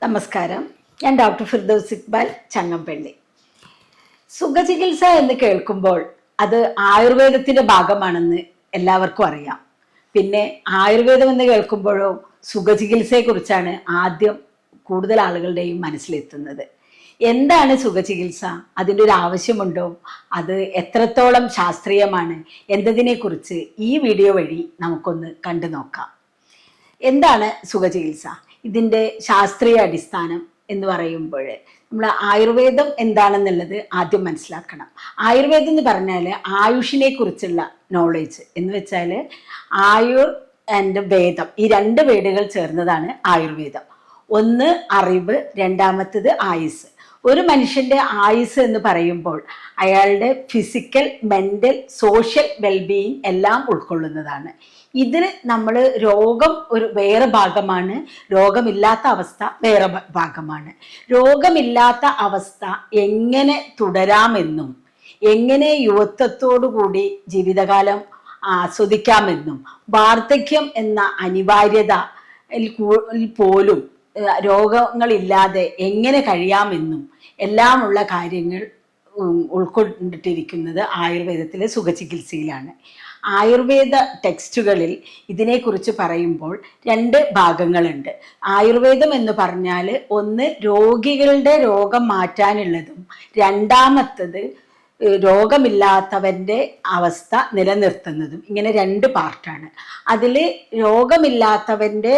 നമസ്കാരം. ഞാൻ ഡോക്ടർ ഫിർദൗസ് ഇക്ബാൽ, ചങ്ങമ്പള്ളി. സുഖചികിത്സ എന്ന് കേൾക്കുമ്പോൾ അത് ആയുർവേദത്തിന്റെ ഭാഗമാണെന്ന് എല്ലാവർക്കും അറിയാം. പിന്നെ ആയുർവേദം എന്ന് കേൾക്കുമ്പോഴോ സുഖചികിത്സയെക്കുറിച്ചാണ് ആദ്യം കൂടുതൽ ആളുകളുടെയും മനസ്സിലെത്തുന്നത്. എന്താണ് സുഖചികിത്സ? അതിൻ്റെ ഒരു ആവശ്യമുണ്ടോ? അത് എത്രത്തോളം ശാസ്ത്രീയമാണ് എന്നതിനെക്കുറിച്ച് ഈ വീഡിയോ വഴി നമുക്കൊന്ന് കണ്ടു നോക്കാം. എന്താണ് സുഖചികിത്സ? ഇതിൻ്റെ ശാസ്ത്രീയ അടിസ്ഥാനം എന്ന് പറയുമ്പോൾ നമ്മൾ ആയുർവേദം എന്താണെന്നുള്ളത് ആദ്യം മനസ്സിലാക്കണം. ആയുർവേദം എന്ന് പറഞ്ഞാൽ ആയുഷിനെ കുറിച്ചുള്ള നോളേജ് എന്ന് വെച്ചാൽ ആയുർ ആൻഡ് വേദം, ഈ രണ്ട് വേടുകൾ ചേർന്നതാണ് ആയുർവേദം. ഒന്ന് അറിവ്, രണ്ടാമത്തത് ആയുസ്. ഒരു മനുഷ്യൻ്റെ ആയുസ് എന്ന് പറയുമ്പോൾ അയാളുടെ ഫിസിക്കൽ, മെൻ്റൽ, സോഷ്യൽ വെൽബീയിങ് എല്ലാം ഉൾക്കൊള്ളുന്നതാണ്. ഇതിൽ നമ്മൾ രോഗം ഒരു വേറെ ഭാഗമാണ്, രോഗമില്ലാത്ത അവസ്ഥ വേറെ ഭാഗമാണ്. രോഗമില്ലാത്ത അവസ്ഥ എങ്ങനെ തുടരാമെന്നും എങ്ങനെ യുവത്വത്തോടുകൂടി ജീവിതകാലം ആസ്വദിക്കാമെന്നും വാർദ്ധക്യം എന്ന അനിവാര്യത പോലും രോഗങ്ങളില്ലാതെ എങ്ങനെ കഴിയാമെന്നും എല്ലാമുള്ള കാര്യങ്ങൾ ഉൾക്കൊണ്ടിട്ടിരിക്കുന്നത് ആയുർവേദത്തിലെ സുഖചികിത്സയിലാണ്. ആയുർവേദ ടെക്സ്റ്റുകളിൽ ഇതിനെക്കുറിച്ച് പറയുമ്പോൾ രണ്ട് ഭാഗങ്ങളുണ്ട്. ആയുർവേദം എന്ന് പറഞ്ഞാൽ ഒന്ന് രോഗികളുടെ രോഗം മാറ്റാനുള്ളതും രണ്ടാമത്തത് രോഗമില്ലാത്തവൻ്റെ അവസ്ഥ നിലനിർത്തുന്നതും. ഇങ്ങനെ രണ്ട് പാർട്ടാണ്. അതിൽ രോഗമില്ലാത്തവൻ്റെ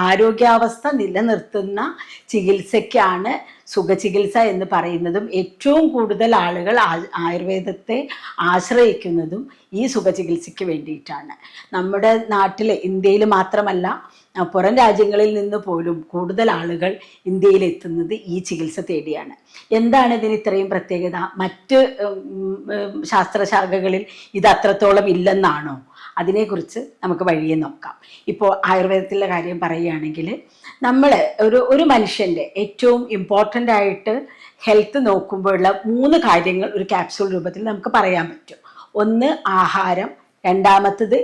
ആരോഗ്യാവസ്ഥ നിലനിർത്തുന്ന ചികിത്സയ്ക്കാണ് സുഖചികിത്സ എന്ന് പറയുന്നതും ഏറ്റവും കൂടുതൽ ആളുകൾ ആയുർവേദത്തെ ആശ്രയിക്കുന്നതും ഈ സുഖചികിത്സയ്ക്ക് വേണ്ടിയിട്ടാണ്. നമ്മുടെ നാട്ടിൽ, ഇന്ത്യയിൽ മാത്രമല്ല പുറം രാജ്യങ്ങളിൽ നിന്ന് പോലും കൂടുതൽ ആളുകൾ ഇന്ത്യയിൽ എത്തുന്നത് ഈ ചികിത്സ തേടിയാണ്. എന്താണ് ഇതിന് ഇത്രയും പ്രത്യേകത? മറ്റ് ശാസ്ത്രശാഖകളിൽ ഇത് അത്രത്തോളം ഇല്ലെന്നാണോ? അതിനെക്കുറിച്ച് നമുക്ക് വഴിയെ നോക്കാം. ഇപ്പോൾ ആയുർവേദത്തിലെ കാര്യം പറയുകയാണെങ്കിൽ നമ്മൾ ഒരു മനുഷ്യൻ്റെ ഏറ്റവും ഇമ്പോർട്ടൻ്റ് ആയിട്ട് ഹെൽത്ത് നോക്കുമ്പോഴുള്ള 3 കാര്യങ്ങൾ ഒരു ക്യാപ്സൂൾ രൂപത്തിൽ നമുക്ക് പറയാൻ പറ്റും. ഒന്ന് ആഹാരം, രണ്ടാമത്തത്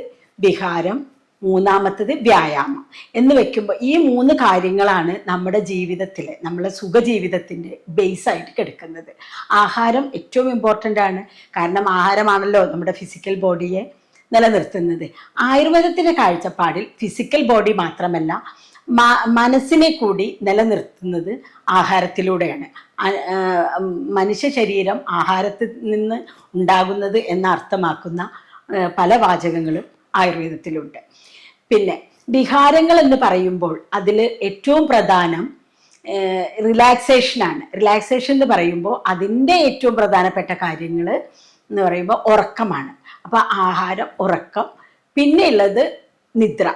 വിഹാരം, മൂന്നാമത്തത് വ്യായാമം എന്ന് വെക്കുമ്പോൾ ഈ 3 കാര്യങ്ങളാണ് നമ്മുടെ ജീവിതത്തിൽ, നമ്മുടെ സുഖജീവിതത്തിൻ്റെ ബേസായിട്ട് കിടക്കുന്നത്. ആഹാരം ഏറ്റവും ഇമ്പോർട്ടൻ്റ് ആണ്. കാരണം ആഹാരമാണല്ലോ നമ്മുടെ ഫിസിക്കൽ ബോഡിയെ നിലനിർത്തുന്നത്. ആയുർവേദത്തിൻ്റെ കാഴ്ചപ്പാടിൽ ഫിസിക്കൽ ബോഡി മാത്രമല്ല, മനസ്സിനെ കൂടി നിലനിർത്തുന്നത് ആഹാരത്തിലൂടെയാണ്. മനുഷ്യ ശരീരം ആഹാരത്തിൽ നിന്ന് ഉണ്ടാകുന്നത് എന്ന് അർത്ഥമാക്കുന്ന പല വാചകങ്ങളും ആയുർവേദത്തിലുണ്ട്. പിന്നെ വിഹാരങ്ങൾ എന്ന് പറയുമ്പോൾ അതിൽ ഏറ്റവും പ്രധാനം റിലാക്സേഷനാണ്. റിലാക്സേഷൻ എന്ന് പറയുമ്പോൾ അതിൻ്റെ ഏറ്റവും പ്രധാനപ്പെട്ട കാര്യങ്ങൾ എന്ന് പറയുമ്പോൾ ഉറക്കമാണ്. അപ്പോൾ ആഹാരം, ഉറക്കം, പിന്നെയുള്ളത് നിദ്ര,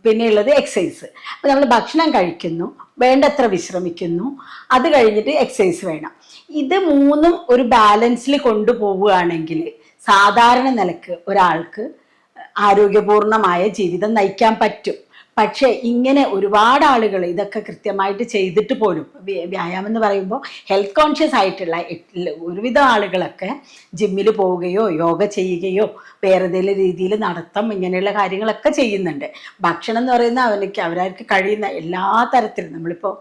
പിന്നെയുള്ളത് എക്സസൈസ്. അപ്പോൾ നമ്മൾ ഭക്ഷണം കഴിക്കുന്നു, വേണ്ടത്ര വിശ്രമിക്കുന്നു, അത് കഴിഞ്ഞിട്ട് എക്സസൈസ് വേണം. ഇത് 3ഉം ഒരു ബാലൻസിൽ കൊണ്ടുപോവുകയാണെങ്കിൽ സാധാരണ നിലക്ക് ഒരാൾക്ക് ആരോഗ്യപൂർണമായ ജീവിതം നയിക്കാൻ പറ്റും. പക്ഷേ ഇങ്ങനെ ഒരുപാട് ആളുകൾ ഇതൊക്കെ കൃത്യമായിട്ട് ചെയ്തിട്ട് പോലും, വ്യായാമം എന്ന് പറയുമ്പോൾ ഹെൽത്ത് കോൺഷ്യസ് ആയിട്ടുള്ള ഒരുവിധം ആളുകളൊക്കെ ജിമ്മിൽ പോവുകയോ യോഗ ചെയ്യുകയോ വേറെ ഏതെങ്കിലും രീതിയിൽ നടത്തം ഇങ്ങനെയുള്ള കാര്യങ്ങളൊക്കെ ചെയ്യുന്നുണ്ട്. ഭക്ഷണം എന്ന് പറയുന്ന അവർക്ക് കഴിയുന്ന എല്ലാ തരത്തിലും, നമ്മളിപ്പോൾ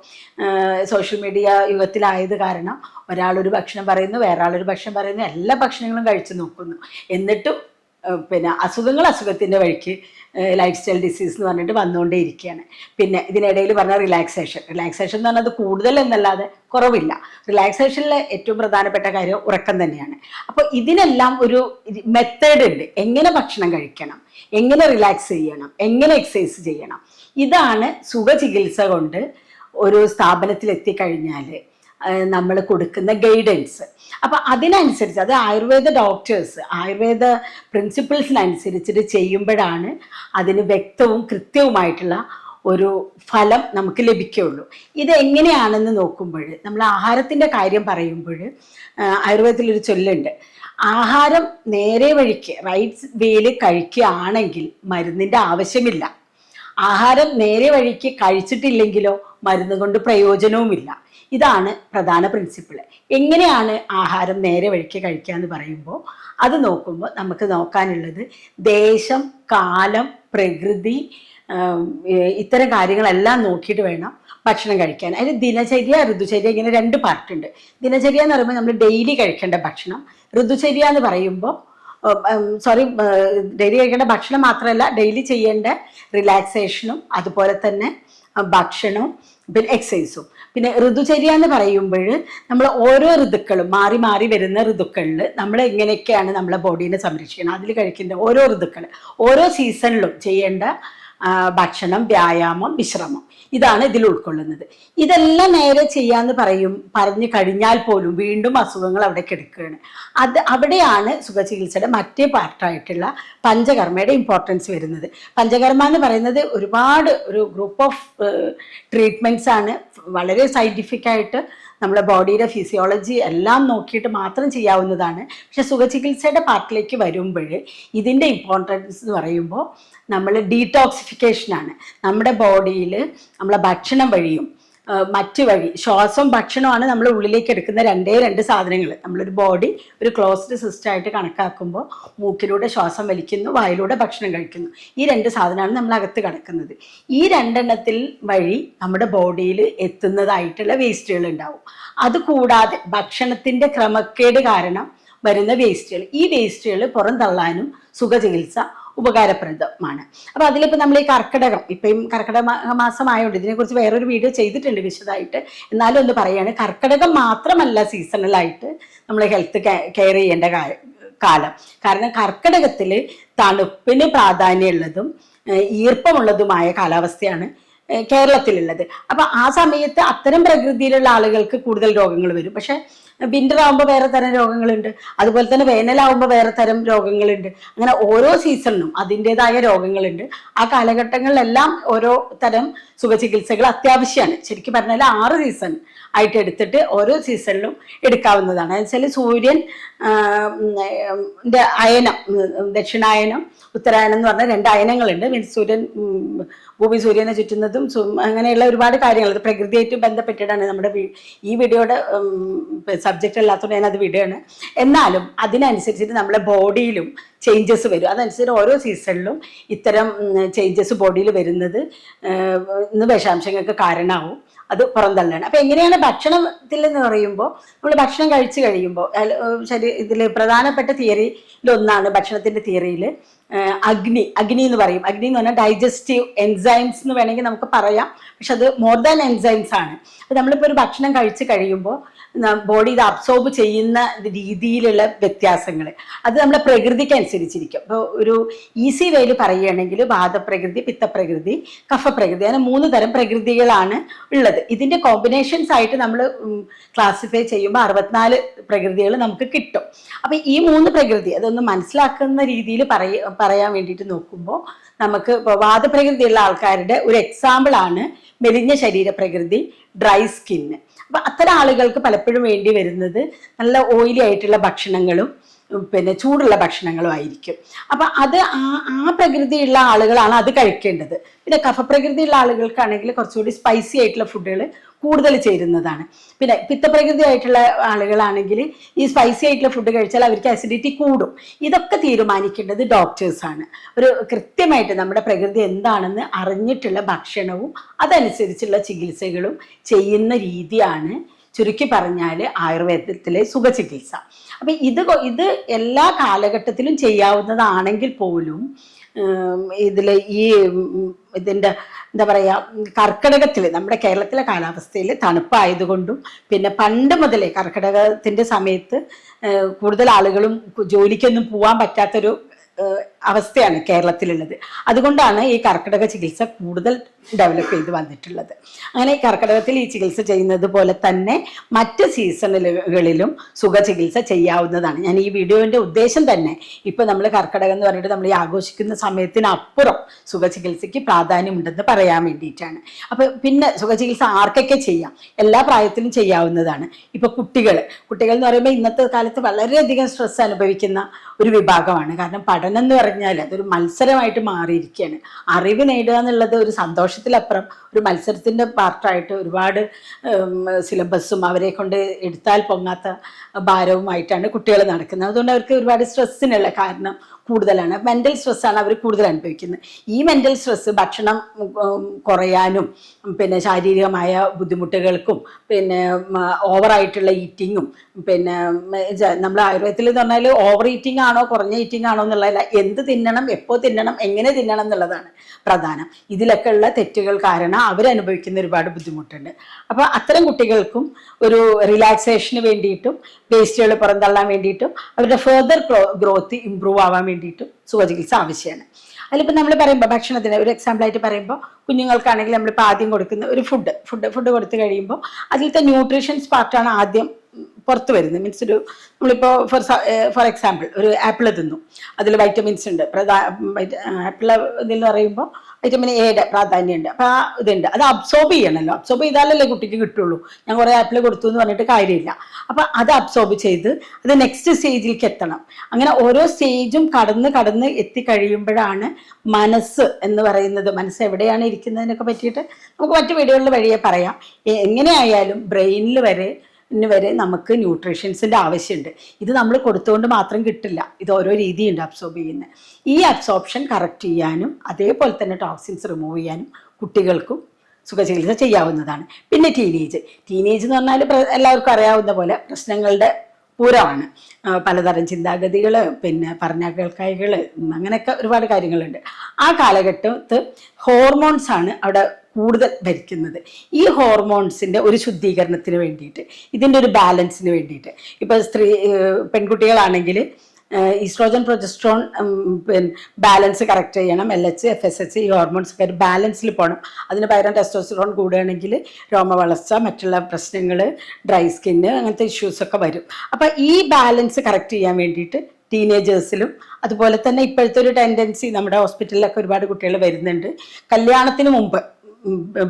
സോഷ്യൽ മീഡിയ യുഗത്തിലായത് കാരണം ഒരാളൊരു ഭക്ഷണം പറയുന്നു, വേറെ ആളൊരു ഭക്ഷണം പറയുന്നു, എല്ലാ ഭക്ഷണങ്ങളും കഴിച്ചു നോക്കുന്നു. എന്നിട്ടും പിന്നെ അസുഖത്തിൻ്റെ വഴിക്ക് ലൈഫ് സ്റ്റൈൽ ഡിസീസ് എന്ന് പറഞ്ഞിട്ട് വന്നുകൊണ്ടേ ഇരിക്കുകയാണ്. പിന്നെ ഇതിനിടയിൽ പറഞ്ഞ റിലാക്സേഷൻ എന്ന് പറഞ്ഞാൽ അത് കൂടുതൽ എന്നല്ലാതെ കുറവില്ല. റിലാക്സേഷനിലെ ഏറ്റവും പ്രധാനപ്പെട്ട കാര്യം ഉറക്കം തന്നെയാണ്. അപ്പോൾ ഇതിനെല്ലാം ഒരു മെത്തേഡ് ഉണ്ട്. എങ്ങനെ ഭക്ഷണം കഴിക്കണം, എങ്ങനെ റിലാക്സ് ചെയ്യണം, എങ്ങനെ എക്സസൈസ് ചെയ്യണം. ഇതാണ് സുഖചികിത്സ കൊണ്ട് ഒരു സ്ഥാപനത്തിൽ എത്തിക്കഴിഞ്ഞാൽ നമ്മൾ കൊടുക്കുന്ന ഗൈഡൻസ്. അപ്പം അതിനനുസരിച്ച്, അത് ആയുർവേദ ഡോക്ടേഴ്സ് ആയുർവേദ പ്രിൻസിപ്പിൾസിനനുസരിച്ചിട്ട് ചെയ്യുമ്പോഴാണ് അതിന് വ്യക്തവും കൃത്യവുമായിട്ടുള്ള ഒരു ഫലം നമുക്ക് ലഭിക്കുകയുള്ളൂ. ഇത് എങ്ങനെയാണെന്ന് നോക്കുമ്പോൾ, നമ്മൾ ആഹാരത്തിൻ്റെ കാര്യം പറയുമ്പോൾ ആയുർവേദത്തിലൊരു ചൊല്ലുണ്ട്, ആഹാരം നേരെ വഴിക്ക് റൈറ്റ് വേയിൽ കഴിക്കുകയാണെങ്കിൽ മരുന്നിൻ്റെ ആവശ്യമില്ല. ആഹാരം നേരെ വഴിക്ക് കഴിച്ചിട്ടില്ലെങ്കിലോ മരുന്ന് കൊണ്ട് പ്രയോജനവുമില്ല. ഇതാണ് പ്രധാന പ്രിൻസിപ്പിൾ. എങ്ങനെയാണ് ആഹാരം നേരെ വഴിക്ക് കഴിക്കുക എന്ന് പറയുമ്പോൾ അത് നോക്കുമ്പോൾ നമുക്ക് നോക്കാനുള്ളത് ദേശം, കാലം, പ്രകൃതി, ഇത്തരം കാര്യങ്ങളെല്ലാം നോക്കിയിട്ട് വേണം ഭക്ഷണം കഴിക്കാൻ. അതിന് ദിനചര്യ, ഋതുചര്യ, ഇങ്ങനെ 2 പാർട്ടുണ്ട്. ദിനചര്യ എന്ന് പറയുമ്പോൾ നമ്മൾ ഡെയിലി കഴിക്കേണ്ട ഭക്ഷണം. ഋതുചര്യ എന്ന് പറയുമ്പോൾ ഡെയിലി കഴിക്കേണ്ട ഭക്ഷണം മാത്രമല്ല, ഡെയിലി ചെയ്യേണ്ട റിലാക്സേഷനും അതുപോലെ തന്നെ ഭക്ഷണവും പിന്നെ എക്സസൈസും. പിന്നെ ഋതുചര്യ എന്ന് പറയുമ്പോൾ നമ്മൾ ഓരോ ഋതുക്കളും മാറി മാറി വരുന്ന ഋതുക്കളിൽ നമ്മൾ എങ്ങനെയൊക്കെയാണ് നമ്മളെ ബോഡീനെ സംരക്ഷിക്കണം, അതിൽ കഴിക്കുന്ന ഓരോ ഋതുക്കൾ, ഓരോ സീസണിലും ചെയ്യേണ്ട ഭക്ഷണം, വ്യായാമം, വിശ്രമം, ഇതാണ് ഇതിൽ ഉൾക്കൊള്ളുന്നത്. ഇതെല്ലാം നേരെ ചെയ്യാന്ന് പറഞ്ഞു കഴിഞ്ഞാൽ പോലും വീണ്ടും അസുഖങ്ങൾ അവിടെ കിടക്കുകയാണ്. അവിടെയാണ് സുഖചികിത്സയുടെ മറ്റേ പാർട്ടായിട്ടുള്ള പഞ്ചകർമ്മയുടെ ഇമ്പോർട്ടൻസ് വരുന്നത്. പഞ്ചകർമ്മ എന്ന് പറയുന്നത് ഒരുപാട് ഒരു ഗ്രൂപ്പ് ഓഫ് ട്രീറ്റ്മെന്റ്സ് ആണ്. വളരെ സയന്റിഫിക് ആയിട്ട് നമ്മുടെ ബോഡിയുടെ ഫിസിയോളജി എല്ലാം നോക്കിയിട്ട് മാത്രം ചെയ്യാവുന്നതാണ്. പക്ഷെ സുഖചികിത്സയുടെ പാർട്ടിലേക്ക് വരുമ്പോൾ ഇതിൻ്റെ ഇമ്പോർട്ടൻസ് എന്ന് പറയുമ്പോൾ നമ്മൾ ഡീടോക്സിഫിക്കേഷനാണ്. നമ്മുടെ ബോഡിയിൽ നമ്മളെ ഭക്ഷണം വഴിയും മറ്റു വഴി, ശ്വാസം ഭക്ഷണമാണ് നമ്മൾ ഉള്ളിലേക്ക് എടുക്കുന്ന രണ്ട് സാധനങ്ങൾ. നമ്മളൊരു ബോഡി ഒരു ക്ലോസ്ഡ് സിസ്റ്റം ആയിട്ട് കണക്കാക്കുമ്പോൾ മൂക്കിലൂടെ ശ്വാസം വലിക്കുന്നു, വായിലൂടെ ഭക്ഷണം കഴിക്കുന്നു. ഈ 2 സാധനമാണ് നമ്മൾ അകത്ത് കിടക്കുന്നത്. ഈ 2 വഴി നമ്മുടെ ബോഡിയിൽ എത്തുന്നതായിട്ടുള്ള വേസ്റ്റുകൾ ഉണ്ടാവും. അതുകൂടാതെ ഭക്ഷണത്തിൻ്റെ ക്രമക്കേട് കാരണം വരുന്ന വേസ്റ്റുകൾ, ഈ വേസ്റ്റുകൾ പുറന്തള്ളാനും സുഖചികിത്സ ഉപകാരപ്രദമാണ്. അപ്പോൾ അതിലിപ്പോൾ നമ്മൾ ഈ കർക്കിടകം, ഇപ്പം കർക്കിടക മാസമായതുകൊണ്ട് ഇതിനെക്കുറിച്ച് വേറൊരു വീഡിയോ ചെയ്തിട്ടുണ്ട് വിശദമായിട്ട്. എന്നാലും ഒന്ന് പറയുകയാണ്, കർക്കിടകം മാത്രമല്ല സീസണലായിട്ട് നമ്മൾ ഹെൽത്ത് കെയർ ചെയ്യേണ്ട കാലം. കാരണം കർക്കിടകത്തിൽ തണുപ്പിന് പ്രാധാന്യമുള്ളതും ഈർപ്പമുള്ളതുമായ കാലാവസ്ഥയാണ് കേരളത്തിലുള്ളത്. അപ്പം ആ സമയത്ത് അത്തരം പ്രകൃതിയിലുള്ള ആളുകൾക്ക് കൂടുതൽ രോഗങ്ങൾ വരും. പക്ഷെ വിന്റർ ആകുമ്പോൾ വേറെ തരം രോഗങ്ങളുണ്ട്, അതുപോലെ തന്നെ വേനലാവുമ്പോൾ വേറെ തരം രോഗങ്ങളുണ്ട്. അങ്ങനെ ഓരോ സീസണിനും അതിൻ്റെതായ രോഗങ്ങളുണ്ട്. ആ കാലഘട്ടങ്ങളിലെല്ലാം ഓരോ തരം സുഖചികിത്സകൾ അത്യാവശ്യമാണ്. ശരിക്കും പറഞ്ഞാൽ 6 സീസൺ ആയിട്ട് എടുത്തിട്ട് ഓരോ സീസണിലും എടുക്കാവുന്നതാണ്. എന്നുവെച്ചാൽ സൂര്യൻ അയനം, ദക്ഷിണായനം, ഉത്തരായനം എന്ന് പറഞ്ഞ 2 അയനങ്ങളുണ്ട്. മീൻസ് ഭൂമി സൂര്യനെ ചുറ്റുന്നതും അങ്ങനെയുള്ള ഒരുപാട് കാര്യങ്ങൾ പ്രകൃതിയായിട്ട് ബന്ധപ്പെട്ടിട്ടാണ് നമ്മുടെ ഈ വീഡിയോയുടെ സബ്ജക്റ്റ് അല്ലാത്തതുകൊണ്ട് ഞാനത് വിടുകയാണ്. എന്നാലും അതിനനുസരിച്ചിട്ട് നമ്മളെ ബോഡിയിലും ചേഞ്ചസ് വരും. അതനുസരിച്ച് ഓരോ സീസണിലും ഇത്തരം ചേഞ്ചസ് ബോഡിയിൽ വരുന്നത് ഇന്ന് വിഷാംശങ്ങൾക്ക് കാരണമാവും. അത് പുറന്തള്ളാണ്. അപ്പം എങ്ങനെയാണ് ഭക്ഷണത്തിൽ എന്ന് പറയുമ്പോൾ, നമ്മൾ ഭക്ഷണം കഴിച്ചു കഴിയുമ്പോൾ ഇതിൽ പ്രധാനപ്പെട്ട തിയറിയിലൊന്നാണ്, ഭക്ഷണത്തിൻ്റെ തിയറിയിൽ അഗ്നി എന്ന് പറയും. അഗ്നി എന്ന് പറഞ്ഞാൽ ഡൈജസ്റ്റീവ് എൻസൈംസ് എന്ന് വേണമെങ്കിൽ നമുക്ക് പറയാം. പക്ഷെ അത് മോർ ദാൻ എൻസൈംസ് ആണ്. അപ്പം നമ്മളിപ്പോൾ ഒരു ഭക്ഷണം കഴിച്ച് കഴിയുമ്പോൾ ബോഡി ഇത് അബ്സോർബ് ചെയ്യുന്ന രീതിയിലുള്ള വ്യത്യാസങ്ങൾ അത് നമ്മുടെ പ്രകൃതിക്ക് അനുസരിച്ചിരിക്കും. അപ്പോൾ ഒരു ഈസി വേയിൽ പറയുകയാണെങ്കിൽ വാതപ്രകൃതി, പിത്തപ്രകൃതി, കഫപ്രകൃതി, അങ്ങനെ 3 തരം പ്രകൃതികളാണ് ഉള്ളത്. ഇതിൻ്റെ കോമ്പിനേഷൻസ് ആയിട്ട് നമ്മൾ ക്ലാസിഫൈ ചെയ്യുമ്പോൾ 64 പ്രകൃതികൾ നമുക്ക് കിട്ടും. അപ്പം ഈ 3 പ്രകൃതി അതൊന്ന് മനസ്സിലാക്കുന്ന രീതിയിൽ പറയാൻ വേണ്ടിയിട്ട് നോക്കുമ്പോൾ നമുക്ക് ഇപ്പോൾ വാതപ്രകൃതിയുള്ള ആൾക്കാരുടെ ഒരു എക്സാമ്പിളാണ് മെലിഞ്ഞ ശരീരപ്രകൃതി, ഡ്രൈ സ്കിന്ന്. അപ്പം അത്തരം ആളുകൾക്ക് പലപ്പോഴും വേണ്ടി വരുന്നത് നല്ല ഓയിലി ആയിട്ടുള്ള ഭക്ഷണങ്ങളും പിന്നെ ചൂടുള്ള ഭക്ഷണങ്ങളും ആയിരിക്കും. അപ്പം അത് ആ പ്രകൃതിയുള്ള ആളുകളാണ് അത് കഴിക്കേണ്ടത്. പിന്നെ കഫപ്രകൃതിയുള്ള ആളുകൾക്കാണെങ്കിൽ കുറച്ചുകൂടി സ്പൈസി ആയിട്ടുള്ള ഫുഡുകൾ കൂടുതൽ ചേരുന്നതാണ്. പിന്നെ പിത്തപ്രകൃതി ആയിട്ടുള്ള ആളുകളാണെങ്കിൽ ഈ സ്പൈസി ആയിട്ടുള്ള ഫുഡ് കഴിച്ചാൽ അവർക്ക് അസിഡിറ്റി കൂടും. ഇതൊക്കെ തീരുമാനിക്കേണ്ടത് ഡോക്ടേഴ്സാണ്. ഒരു കൃത്യമായിട്ട് നമ്മുടെ പ്രകൃതി എന്താണെന്ന് അറിഞ്ഞിട്ടുള്ള ഭക്ഷണവും അതനുസരിച്ചുള്ള ചികിത്സകളും ചെയ്യുന്ന രീതിയാണ് ചുരുക്കി പറഞ്ഞാൽ ആയുർവേദത്തിലെ സുഖചികിത്സ. അപ്പം ഇത് എല്ലാ കാലഘട്ടത്തിലും ചെയ്യാവുന്നതാണെങ്കിൽ പോലും ഇതിൽ ഇതിൻ്റെ എന്താ പറയുക, കർക്കിടകത്തിൽ നമ്മുടെ കേരളത്തിലെ കാലാവസ്ഥയിൽ തണുപ്പായതുകൊണ്ടും പിന്നെ പണ്ട് മുതലേ കർക്കിടകത്തിൻ്റെ സമയത്ത് കൂടുതൽ ആളുകളും ജോലിക്കൊന്നും പോകാൻ പറ്റാത്തൊരു അവസ്ഥയാണ് കേരളത്തിലുള്ളത്. അതുകൊണ്ടാണ് ഈ കർക്കിടക ചികിത്സ കൂടുതൽ ഡെവലപ്പ് ചെയ്ത് വന്നിട്ടുള്ളത്. അങ്ങനെ കർക്കിടകത്തിൽ ഈ ചികിത്സ ചെയ്യുന്നത് പോലെ തന്നെ മറ്റ് സീസണുകളിലും സുഖചികിത്സ ചെയ്യാവുന്നതാണ്. ഞാൻ ഈ വീഡിയോൻ്റെ ഉദ്ദേശം തന്നെ ഇപ്പം നമ്മൾ കർക്കിടകം എന്ന് പറഞ്ഞിട്ട് നമ്മൾ ഈ ആഘോഷിക്കുന്ന സമയത്തിനപ്പുറം സുഖചികിത്സയ്ക്ക് പ്രാധാന്യമുണ്ടെന്ന് പറയാൻ വേണ്ടിയിട്ടാണ്. അപ്പം പിന്നെ സുഖചികിത്സ ആർക്കൊക്കെ ചെയ്യാം, എല്ലാ പ്രായത്തിലും ചെയ്യാവുന്നതാണ്. ഇപ്പം കുട്ടികൾ എന്ന് പറയുമ്പോൾ ഇന്നത്തെ കാലത്ത് വളരെയധികം സ്ട്രെസ് അനുഭവിക്കുന്ന ഒരു വിഭാഗമാണ്. കാരണം പഠനം എന്ന് പറഞ്ഞാൽ അതൊരു മത്സരമായിട്ട് മാറിയിരിക്കുകയാണ്. അറിവ് നേടുക എന്നുള്ളത് ഒരു സന്തോഷത്തിലപ്പുറം ഒരു മത്സരത്തിൻ്റെ പാർട്ടായിട്ട് ഒരുപാട് സിലബസും അവരെ കൊണ്ട് എടുത്താൽ പൊങ്ങാത്ത ഭാരവുമായിട്ടാണ് കുട്ടികൾ നടക്കുന്നത്. അതുകൊണ്ട് അവർക്ക് ഒരുപാട് സ്ട്രെസ്സിനുള്ള കാരണം കൂടുതലാണ്. മെൻ്റൽ സ്ട്രെസ്സാണ് അവർ കൂടുതൽ അനുഭവിക്കുന്നത്. ഈ മെൻ്റൽ സ്ട്രെസ്സ് ഭക്ഷണം കുറയാനും പിന്നെ ശാരീരികമായ ബുദ്ധിമുട്ടുകൾക്കും പിന്നെ ഓവറായിട്ടുള്ള ഈറ്റിങ്ങും പിന്നെ നമ്മൾ ആയുർവേദത്തിൽ എന്ന് പറഞ്ഞാൽ ഓവർ ഈറ്റിംഗ് ആണോ കുറഞ്ഞ ഈറ്റിംഗ് ആണോ എന്നുള്ളതല്ല, എന്ത് തിന്നണം, എപ്പോൾ തിന്നണം, എങ്ങനെ തിന്നണം എന്നുള്ളതാണ് പ്രധാനം. ഇതിലൊക്കെ ഉള്ള തെറ്റുകൾ കാരണം അവരനുഭവിക്കുന്ന ഒരുപാട് ബുദ്ധിമുട്ടുണ്ട്. അപ്പോൾ അത്തരം കുട്ടികൾക്കും ഒരു റിലാക്സേഷന് വേണ്ടിയിട്ടും വേസ്റ്റുകൾ പുറന്തള്ളാൻ വേണ്ടിയിട്ടും അവരുടെ ഫെർദർ ഗ്രോത്ത് ഇമ്പ്രൂവ് ആവാൻ വേണ്ടിയിട്ടും സുഖചികിത്സ ആവശ്യമാണ്. അതിലിപ്പോൾ നമ്മൾ പറയുമ്പോൾ ഭക്ഷണത്തിന് ഒരു എക്സാമ്പിളായിട്ട് പറയുമ്പോൾ കുഞ്ഞുങ്ങൾക്കാണെങ്കിൽ നമ്മളിപ്പോൾ ആദ്യം കൊടുക്കുന്ന ഒരു ഫുഡ് കൊടുത്തു കഴിയുമ്പോൾ അതിലത്തെ ന്യൂട്രീഷൻസ് പാർട്ടാണ് ആദ്യം പുറത്ത് വരുന്നത്. മീൻസ് ഒരു നമ്മളിപ്പോൾ ഫോർ എക്സാമ്പിൾ ഒരു ആപ്പിൾ തിന്നു, അതിൽ വൈറ്റമിൻസ് ഉണ്ട്. ആപ്പിൾ ഇതെന്ന് പറയുമ്പോൾ വൈറ്റമിൻ എയുടെ പ്രാധാന്യമുണ്ട്. അപ്പോൾ ആ ഇതുണ്ട്, അത് അബ്സോർബ് ചെയ്യണമല്ലോ. അബ്സോർബ് ചെയ്താലല്ലേ കുട്ടിക്ക് കിട്ടുള്ളൂ. ഞാൻ കുറേ ആപ്പിൾ കൊടുത്തു എന്ന് പറഞ്ഞിട്ട് കാര്യമില്ല. അപ്പോൾ അത് അബ്സോർബ് ചെയ്ത് അത് നെക്സ്റ്റ് സ്റ്റേജിലേക്ക് എത്തണം. അങ്ങനെ ഓരോ സ്റ്റേജും കടന്ന് എത്തിക്കഴിയുമ്പോഴാണ് മനസ്സ് എന്ന് പറയുന്നത്, മനസ്സ് എവിടെയാണ് ഇരിക്കുന്നതിനൊക്കെ പറ്റിയിട്ട് നമുക്ക് മറ്റു വീഡിയോകളിൽ വഴിയെ പറയാം. എങ്ങനെയായാലും ബ്രെയിനിൽ വരെ നമുക്ക് ന്യൂട്രീഷൻസിൻ്റെ ആവശ്യമുണ്ട്. ഇത് നമ്മൾ കൊടുത്തുകൊണ്ട് മാത്രം കിട്ടില്ല, ഇത് ഓരോ രീതിയുണ്ട് അബ്സോർബ് ചെയ്യുന്നത്. ഈ അബ്സോർപ്ഷൻ കറക്റ്റ് ചെയ്യാനും അതേപോലെ തന്നെ ടോക്സിൻസ് റിമൂവ് ചെയ്യാനും കുട്ടികൾക്കും സുഖചികിത്സ ചെയ്യാവുന്നതാണ്. പിന്നെ ടീനേജ് എന്ന് പറഞ്ഞാൽ എല്ലാവർക്കും അറിയാവുന്ന പോലെ പ്രശ്നങ്ങളുടെ പൂരമാണ്. പലതരം ചിന്താഗതികൾ, പിന്നെ പറഞ്ഞ കേൾക്കായികൾ, അങ്ങനെയൊക്കെ ഒരുപാട് കാര്യങ്ങളുണ്ട്. ആ കാലഘട്ടത്ത് ഹോർമോൺസാണ് അവിടെ കൂടുതൽ ഭരിക്കുന്നത്. ഈ ഹോർമോൺസിൻ്റെ ഒരു ശുദ്ധീകരണത്തിന് വേണ്ടിയിട്ട്, ഇതിൻ്റെ ഒരു ബാലൻസിന് വേണ്ടിയിട്ട്, ഇപ്പോൾ പെൺകുട്ടികളാണെങ്കിൽ ഈസ്ട്രോജൻ പ്രൊജസ്ട്രോൺ ബാലൻസ് കറക്റ്റ് ചെയ്യണം. LH FSH ഈ ഹോർമോൺസ് ഒക്കെ ഒരു ബാലൻസിൽ പോകണം. അതിന് പകരം ടെസ്റ്റോസ്റ്ററോൺ കൂടുകയാണെങ്കിൽ രോമവളർച്ച, മറ്റുള്ള പ്രശ്നങ്ങൾ, ഡ്രൈ സ്കിന്ന്, അങ്ങനത്തെ ഇഷ്യൂസൊക്കെ വരും. അപ്പോൾ ഈ ബാലൻസ് കറക്റ്റ് ചെയ്യാൻ വേണ്ടിയിട്ട് ടീനേജേഴ്സിലും അതുപോലെ തന്നെ ഇപ്പോഴത്തെ ഒരു ടെൻഡൻസി നമ്മുടെ ഹോസ്പിറ്റലിലൊക്കെ ഒരുപാട് കുട്ടികൾ വരുന്നുണ്ട്, കല്യാണത്തിന് മുമ്പ്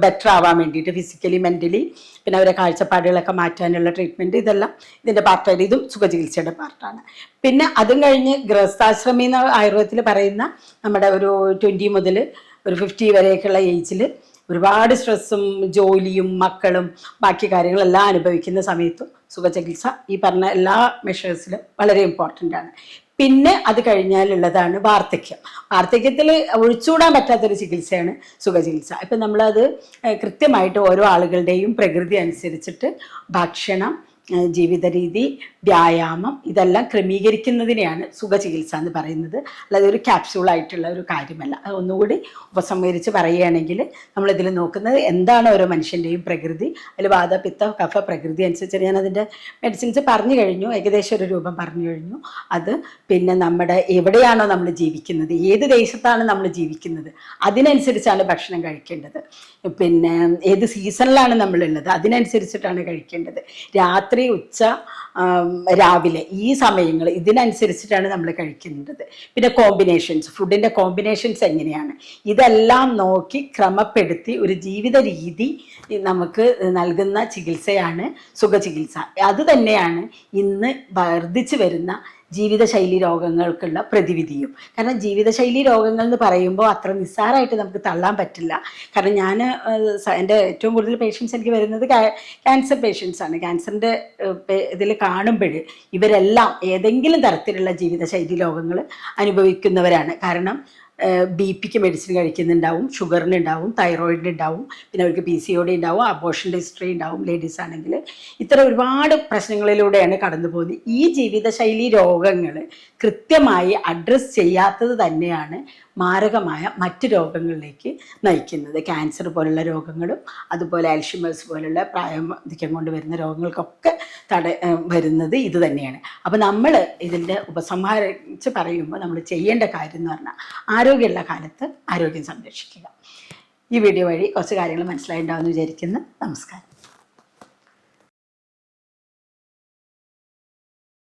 ബെറ്റർ ആവാൻ വേണ്ടിയിട്ട് ഫിസിക്കലി മെൻ്റലി, പിന്നെ അവരെ കാഴ്ചപ്പാടുകളൊക്കെ മാറ്റാനുള്ള ട്രീറ്റ്മെൻറ്റ്, ഇതെല്ലാം ഇതിൻ്റെ പാർട്ടായിട്ട്, ഇതും സുഖചികിത്സയുടെ പാർട്ടാണ്. പിന്നെ അതും കഴിഞ്ഞ് ഗൃഹസ്ഥാശ്രമി എന്ന ആയുർവേദത്തിൽ പറയുന്ന നമ്മുടെ ഒരു 20 മുതൽ ഒരു 50 വരെയൊക്കെയുള്ള ഏജിൽ ഒരുപാട് സ്ട്രെസ്സും ജോലിയും മക്കളും ബാക്കി കാര്യങ്ങളെല്ലാം അനുഭവിക്കുന്ന സമയത്തും സുഖചികിത്സ ഈ പറഞ്ഞ എല്ലാ മെഷേഴ്സിലും വളരെ ഇമ്പോർട്ടൻ്റ് ആണ്. പിന്നെ അത് കഴിഞ്ഞാലുള്ളതാണ് വാർദ്ധക്യം. വാർദ്ധക്യത്തിൽ ഒഴിച്ചുകൂടാൻ പറ്റാത്തൊരു ചികിത്സയാണ് സുഖചികിത്സ. ഇപ്പം നമ്മളത് കൃത്യമായിട്ട് ഓരോ ആളുകളുടെയും പ്രകൃതി അനുസരിച്ചിട്ട് ഭക്ഷണം, ജീവിത രീതി, വ്യായാമം ഇതെല്ലാം ക്രമീകരിക്കുന്നതിനെയാണ് സുഖചികിത്സ എന്ന് പറയുന്നത്. അല്ലാതെ ഒരു ക്യാപ്സ്യൂളായിട്ടുള്ള ഒരു കാര്യമല്ല. അത് ഒന്നുകൂടി ഉപസംഹരിച്ച് പറയുകയാണെങ്കിൽ നമ്മളിതിൽ നോക്കുന്നത് എന്താണ് ഓരോ മനുഷ്യൻ്റെയും പ്രകൃതി, അതിൽ വാത പിത്ത കഫ പ്രകൃതി അനുസരിച്ച് ഞാൻ അതിൻ്റെ മെഡിസിൻസ് പറഞ്ഞു കഴിഞ്ഞു, ഏകദേശം ഒരു രൂപം പറഞ്ഞു കഴിഞ്ഞു. അത് പിന്നെ നമ്മുടെ എവിടെയാണോ നമ്മൾ ജീവിക്കുന്നത്, ഏത് ദേശത്താണ് നമ്മൾ ജീവിക്കുന്നത്, അതിനനുസരിച്ചാണ് ഭക്ഷണം കഴിക്കേണ്ടത്. പിന്നെ ഏത് സീസണിലാണ് നമ്മളുള്ളത് അതിനനുസരിച്ചിട്ടാണ് കഴിക്കേണ്ടത്. രാത്രി, ഉച്ച, രാവിലെ ഈ സമയങ്ങൾ ഇതിനനുസരിച്ചിട്ടാണ് നമ്മൾ കഴിക്കേണ്ടത്. പിന്നെ കോമ്പിനേഷൻസ്, ഫുഡിൻ്റെ കോമ്പിനേഷൻസ് എങ്ങനെയാണ്, ഇതെല്ലാം നോക്കി ക്രമപ്പെടുത്തി ഒരു ജീവിത രീതി നമുക്ക് നൽകുന്ന ചികിത്സയാണ് സുഖചികിത്സ. അത് തന്നെയാണ് ഇന്ന് വർദ്ധിച്ചു വരുന്ന ജീവിതശൈലി രോഗങ്ങൾക്കുള്ള പ്രതിവിധിയും. കാരണം ജീവിതശൈലി രോഗങ്ങൾ എന്ന് പറയുമ്പോൾ അത്ര നിസ്സാരമായിട്ട് നമുക്ക് തള്ളാൻ പറ്റില്ല. കാരണം ഞാൻ എൻ്റെ ഏറ്റവും കൂടുതൽ പേഷ്യൻസ് എനിക്ക് വരുന്നത് ക്യാൻസർ പേഷ്യൻസാണ്. ക്യാൻസറിൻ്റെ ഇതിൽ കാണുമ്പോൾ ഇവരെല്ലാം ഏതെങ്കിലും തരത്തിലുള്ള ജീവിതശൈലി രോഗങ്ങൾ അനുഭവിക്കുന്നവരാണ്. കാരണം BP മെഡിസിൻ കഴിക്കുന്നുണ്ടാവും, ഷുഗറിനുണ്ടാവും, തൈറോയിഡിനുണ്ടാവും, പിന്നെ അവർക്ക് PCOD ഉണ്ടാവും, അബോർഷൻ്റെ ഹിസ്റ്ററി ഉണ്ടാവും. ലേഡീസ് ആണെങ്കിൽ ഇത്ര ഒരുപാട് പ്രശ്നങ്ങളിലൂടെയാണ് കടന്നു പോകുന്നത്. ഈ ജീവിതശൈലി രോഗങ്ങൾ കൃത്യമായി അഡ്രസ്സ് ചെയ്യാത്തത് തന്നെയാണ് മാരകമായ മറ്റ് രോഗങ്ങളിലേക്ക് നയിക്കുന്നത്. ക്യാൻസർ പോലുള്ള രോഗങ്ങളും അതുപോലെ അൽഷിമേഴ്സ് പോലുള്ള പ്രായാധിക്യം കൊണ്ട് വരുന്ന രോഗങ്ങൾക്കൊക്കെ വരുന്നത് ഇത് തന്നെയാണ്. അപ്പോൾ നമ്മൾ ഇതിൻ്റെ ഉപസംഹാരിച്ച് പറയുമ്പോൾ നമ്മൾ ചെയ്യേണ്ട കാര്യം എന്ന് പറഞ്ഞാൽ ആരോഗ്യമുള്ള കാലത്ത് ആരോഗ്യം സംരക്ഷിക്കുക. ഈ വീഡിയോ വഴി കുറച്ച് കാര്യങ്ങൾ മനസ്സിലായിട്ടുണ്ടാവുമെന്ന് വിചാരിക്കുന്നു. നമസ്കാരം.